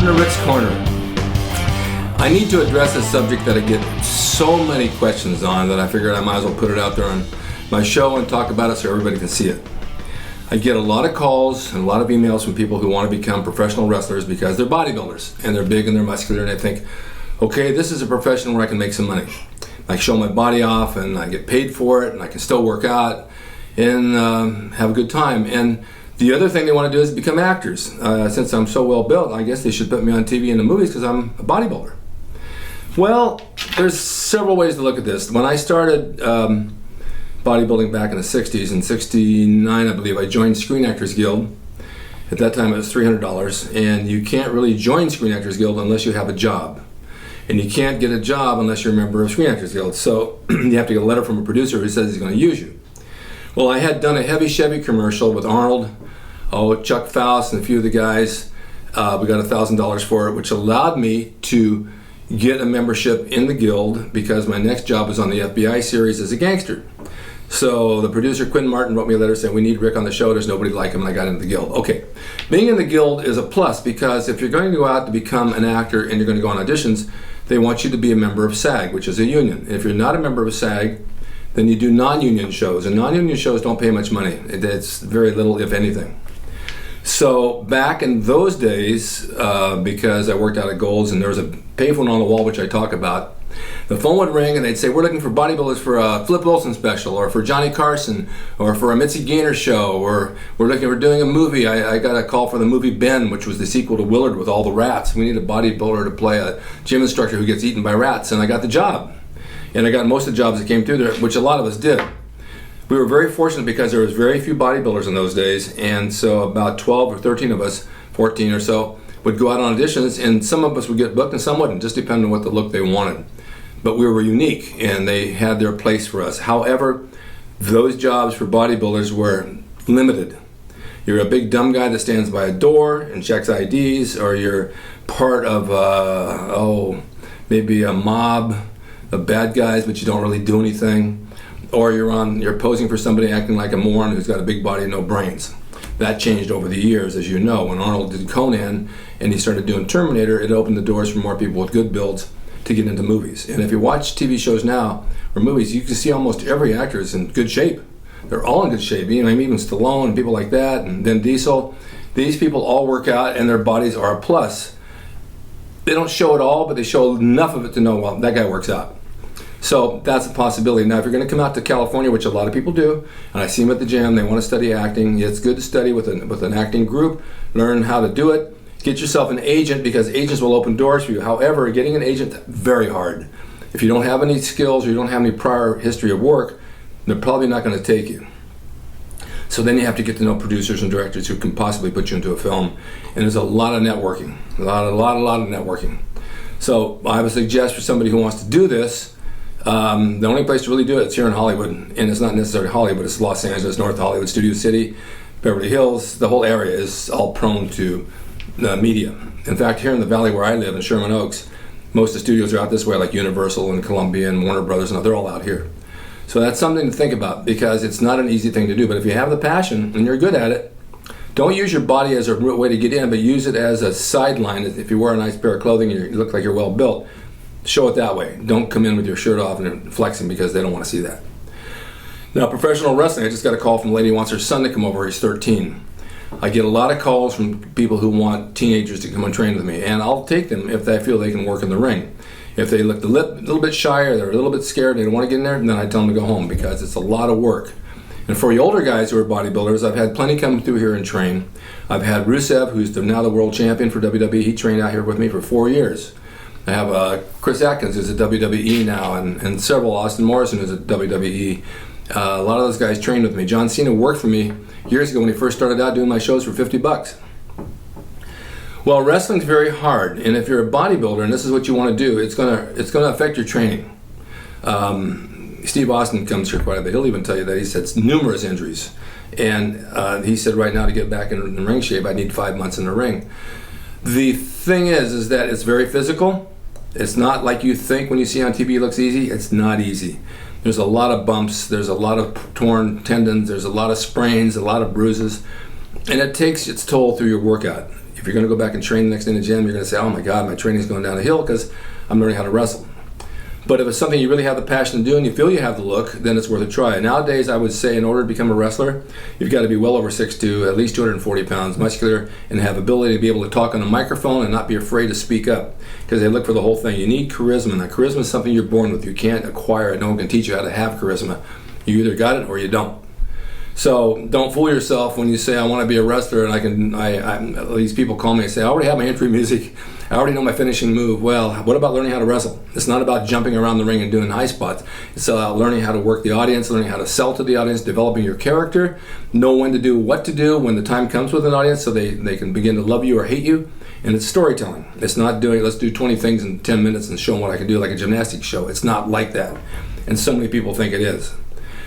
Welcome to Rick's Corner. I need to address a subject that I get so many questions on that I figured I might as well put it out there on my show and talk about it so everybody can see it. I get a lot of calls and a lot of emails from people who want to become professional wrestlers because they're bodybuilders and they're big and they're muscular and they think, okay, this is a profession where I can make some money. I show my body off and I get paid for it and I can still work out and have a good time. And the other thing they want to do is become actors. Since I'm so well built, I guess they should put me on TV and the movies because I'm a bodybuilder. Well, there's several ways to look at this. When I started bodybuilding back in the 60s, in 69 I believe, I joined Screen Actors Guild. At that time it was $300, and you can't really join Screen Actors Guild unless you have a job. And you can't get a job unless you're a member of Screen Actors Guild. So you have to get a letter from a producer who says he's going to use you. Well, I had done a heavy Chevy commercial with Arnold, Chuck Faust, and a few of the guys. We got $1,000 for it, which allowed me to get a membership in the guild because my next job was on the FBI series as a gangster. So the producer, Quinn Martin, wrote me a letter saying, we need Rick on the show, there's nobody like him, and I got into the guild. Okay, being in the guild is a plus because if you're going to go out to become an actor and you're going to go on auditions, they want you to be a member of SAG, which is a union. If you're not a member of SAG, then you do non-union shows, and non-union shows don't pay much money. It's very little, if anything. So back in those days, because I worked out at Gold's and there was a payphone on the wall which I talk about, the phone would ring and they'd say, we're looking for bodybuilders for a Flip Wilson special, or for Johnny Carson, or for a Mitzi Gaynor show, or we're doing a movie. I got a call for the movie Ben, which was the sequel to Willard with all the rats. We need a bodybuilder to play a gym instructor who gets eaten by rats, and I got the job. And I got most of the jobs that came through there, which a lot of us did. We were very fortunate because there was very few bodybuilders in those days, and so about 12 or 13 of us, 14 or so, would go out on auditions, and some of us would get booked and some wouldn't, just depending on what the look they wanted. But we were unique, and they had their place for us. However, those jobs for bodybuilders were limited. You're a big dumb guy that stands by a door and checks IDs, or you're part of, maybe a mob of bad guys, but you don't really do anything. Or you're posing for somebody acting like a moron who's got a big body and no brains. That changed over the years, as you know. When Arnold did Conan and he started doing Terminator, it opened the doors for more people with good builds to get into movies. And if you watch TV shows now, or movies, you can see almost every actor is in good shape. They're all in good shape. You know, even Stallone and people like that, and then Diesel. These people all work out and their bodies are a plus. They don't show it all, but they show enough of it to know, well, that guy works out. So that's a possibility. Now, if you're going to come out to California, which a lot of people do, and I see them at the gym, they want to study acting. It's good to study with an acting group, learn how to do it. Get yourself an agent because agents will open doors for you. However, getting an agent, very hard. If you don't have any skills or you don't have any prior history of work, they're probably not going to take you. So then you have to get to know producers and directors who can possibly put you into a film. And there's a lot of networking, a lot of networking. So I would suggest for somebody who wants to do this, the only place to really do it is here in Hollywood, and it's not necessarily Hollywood, it's Los Angeles, North Hollywood, Studio City, Beverly Hills. The whole area is all prone to media. In fact, here in the valley where I live, in Sherman Oaks, most of the studios are out this way, like Universal and Columbia and Warner Brothers, and they're all out here. So that's something to think about because it's not an easy thing to do, but if you have the passion and you're good at it, don't use your body as a way to get in, but use it as a sideline. If you wear a nice pair of clothing and you look like you're well built, show it that way. Don't come in with your shirt off and flexing because they don't want to see that. Now, professional wrestling, I just got a call from a lady who wants her son to come over. He's 13. I get a lot of calls from people who want teenagers to come and train with me, and I'll take them if I feel they can work in the ring. If they look a little bit shy or they're a little bit scared, they don't want to get in there, then I tell them to go home because it's a lot of work. And for the older guys who are bodybuilders, I've had plenty come through here and train. I've had Rusev, who's now the world champion for WWE. He trained out here with me for 4 years. I have Chris Atkins, who's at WWE now, and several. Austin Morrison, who's at WWE. A lot of those guys trained with me. John Cena worked for me years ago when he first started out doing my shows for $50. Well, wrestling's very hard, and if you're a bodybuilder and this is what you want to do, it's gonna affect your training. Steve Austin comes here quite a bit. He'll even tell you that he's had numerous injuries, and he said right now to get back in ring shape, I need 5 months in the ring. The thing is that it's very physical. It's not like you think when you see on TV it looks easy. It's not easy. There's a lot of bumps, there's a lot of torn tendons, there's a lot of sprains, a lot of bruises, and it takes its toll through your workout. If you're going to go back and train the next day in the gym, you're going to say, oh my God, my training's going down a hill because I'm learning how to wrestle. But if it's something you really have the passion to do and you feel you have the look, then it's worth a try. Nowadays, I would say in order to become a wrestler, you've got to be well over 6'2", at least 240 pounds, muscular, and have ability to be able to talk on a microphone and not be afraid to speak up, because they look for the whole thing. You need charisma, and that charisma is something you're born with. You can't acquire it. No one can teach you how to have charisma. You either got it or you don't. So don't fool yourself when you say, I want to be a wrestler, and these people call me and say, I already have my entry music, I already know my finishing move. Well, what about learning how to wrestle? It's not about jumping around the ring and doing high spots. It's about learning how to work the audience, learning how to sell to the audience, developing your character, know when to do what to do when the time comes with an audience so they can begin to love you or hate you. And it's storytelling. It's not doing, let's do 20 things in 10 minutes and show them what I can do like a gymnastics show. It's not like that. And so many people think it is.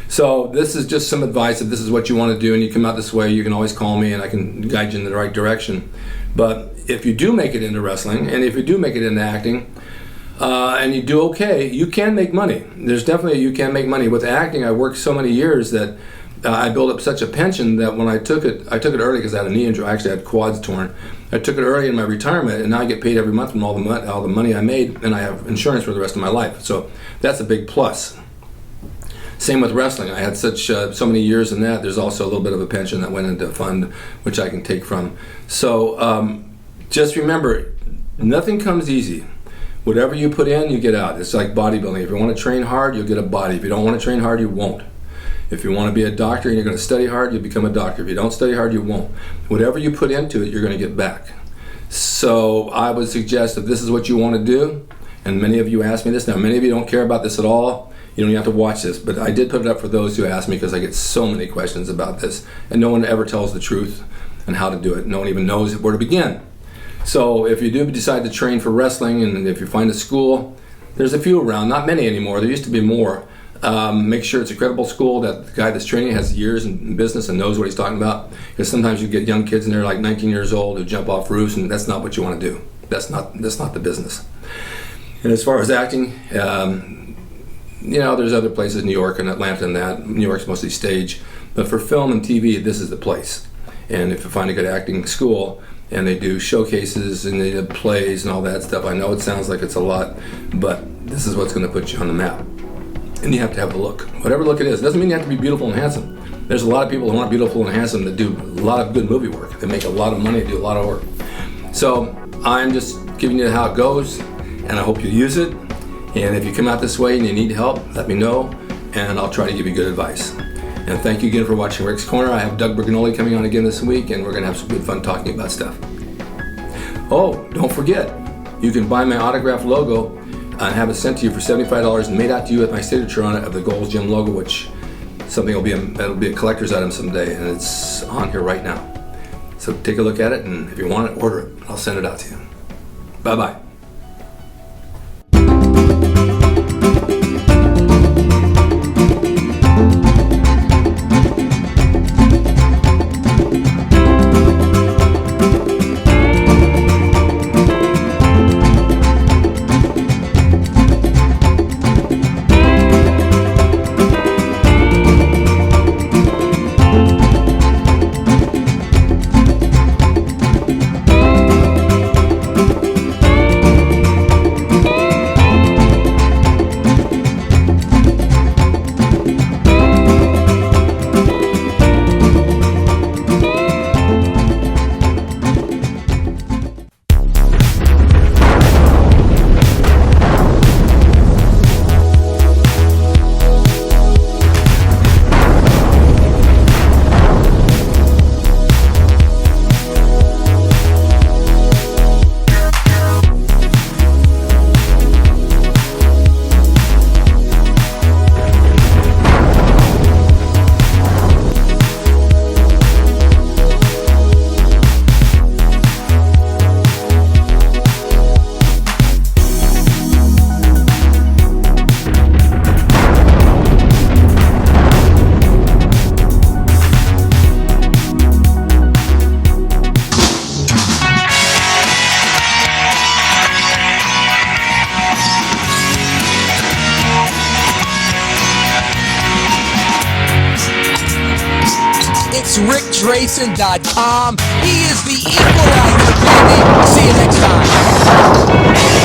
So this is just some advice. If this is what you want to do and you come out this way, you can always call me and I can guide you in the right direction. But if you do make it into wrestling, and if you do make it into acting, and you do okay, you can make money. There's definitely, you can make money. With acting, I worked so many years that I built up such a pension that when I took it early because I had a knee injury. I actually had quads torn. I took it early in my retirement, and now I get paid every month from all the money I made, and I have insurance for the rest of my life. So that's a big plus. Same with wrestling. I had so many years in that. There's also a little bit of a pension that went into a fund, which I can take from. So just remember, nothing comes easy. Whatever you put in, you get out. It's like bodybuilding. If you want to train hard, you'll get a body. If you don't want to train hard, you won't. If you want to be a doctor and you're going to study hard, you'll become a doctor. If you don't study hard, you won't. Whatever you put into it, you're going to get back. So I would suggest if this is what you want to do, and many of you ask me this, now many of you don't care about this at all, you don't even have to watch this, but I did put it up for those who ask me because I get so many questions about this, and no one ever tells the truth and how to do it. No one even knows where to begin. So if you do decide to train for wrestling, and if you find a school, there's a few around, not many anymore. There used to be more. Make sure it's a credible school, that the guy that's training has years in business and knows what he's talking about, because sometimes you get young kids and they're like 19 years old who jump off roofs, and that's not what you want to do. That's not the business. And as far as acting, there's other places, New York and Atlanta and that. New York's mostly stage. But for film and TV, this is the place. And if you find a good acting school, and they do showcases and they do plays and all that stuff, I know it sounds like it's a lot, but this is what's going to put you on the map. And you have to have the look. Whatever look it is. It doesn't mean you have to be beautiful and handsome. There's a lot of people who aren't beautiful and handsome that do a lot of good movie work. They make a lot of money, do a lot of work. So I'm just giving you how it goes, and I hope you use it. And if you come out this way and you need help, let me know, and I'll try to give you good advice. And thank you again for watching Rick's Corner. I have Doug Berganoli coming on again this week, and we're going to have some good fun talking about stuff. Oh, don't forget, you can buy my autographed logo and have it sent to you for $75 and made out to you with my signature on it of the Gold's Gym logo, which it'll be a collector's item someday, and it's on here right now. So take a look at it, and if you want it, order it. I'll send it out to you. Bye-bye. That's rickdrasin.com. He is the equalizer, baby. See you next time.